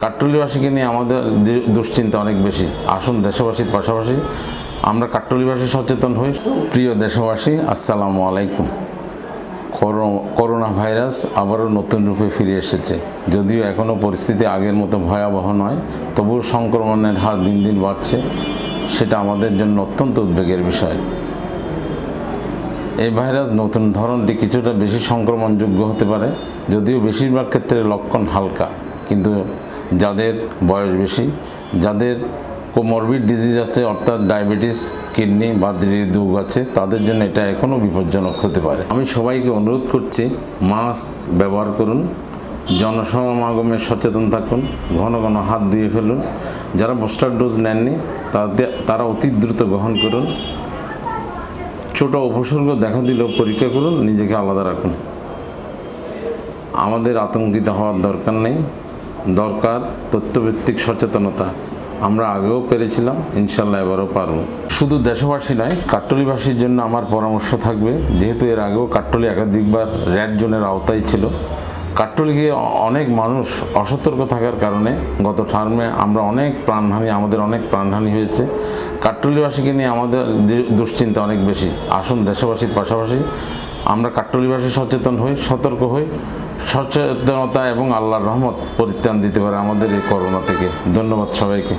কাট্টলীবাসীকে নিয়ে আমাদের দুশ্চিন্তা অনেক বেশি। আসুন দেশবাসীর পাশাপাশি আমরা কাট্টলীবাসী সচেতন হই। প্রিয় দেশবাসী, আসসালামু আলাইকুম। করোনা ভাইরাস আবারও নতুন রূপে ফিরে এসেছে। যদিও এখনও পরিস্থিতি আগের মতো ভয়াবহ নয়, তবুও সংক্রমণের হার দিন দিন বাড়ছে। সেটা আমাদের জন্য অত্যন্ত উদ্বেগের বিষয়। এই ভাইরাস নতুন ধরনটি কিছুটা বেশি সংক্রমণযোগ্য হতে পারে, যদিও বেশিরভাগ ক্ষেত্রে লক্ষণ হালকা। কিন্তু যাদের বয়স বেশি, যাদের কোমরবিড ডিজিজ আছে অর্থাৎ ডায়াবেটিস, কিডনি বা হৃদরোগ আছে, তাদের জন্য এটা এখনও বিপজ্জনক হতে পারে। আমি সবাইকে অনুরোধ করছি, মাস্ক ব্যবহার করুন, জনসমাগমে সচেতন থাকুন, ঘন ঘন হাত ধুয়ে ফেলুন। যারা বুস্টার ডোজ নেননি তারা অতি দ্রুত গ্রহণ করুন। ছোট উপসর্গ দেখা দিলেও পরীক্ষা করুন, নিজেকে আলাদা রাখুন। আমাদের আতঙ্কিত হওয়ার দরকার নেই, দরকার তথ্যভিত্তিক সচেতনতা। আমরা আগেও পেরেছিলাম, ইনশাল্লাহ এবারও পারব। শুধু দেশবাসী নয়, কাট্টলীবাসীর জন্য আমার পরামর্শ থাকবে, যেহেতু এর আগেও কাট্টলী একাধিকবার রেড জোনের আওতায় ছিল। কাট্টলীকে অনেক মানুষ অসতর্ক থাকার কারণে গত টার্মে আমাদের অনেক প্রাণহানি হয়েছে। কাট্টলীবাসীকে নিয়ে আমাদের দুশ্চিন্তা অনেক বেশি। আসুন দেশবাসীর পাশাপাশি আমরা কাট্টলীবাসী সচেতন হই, সতর্ক হই। সচেতনতা এবং আল্লাহর রহমত পরিত্রাণ দিতে পারে আমাদের এই করোনা থেকে। ধন্যবাদ সবাইকে।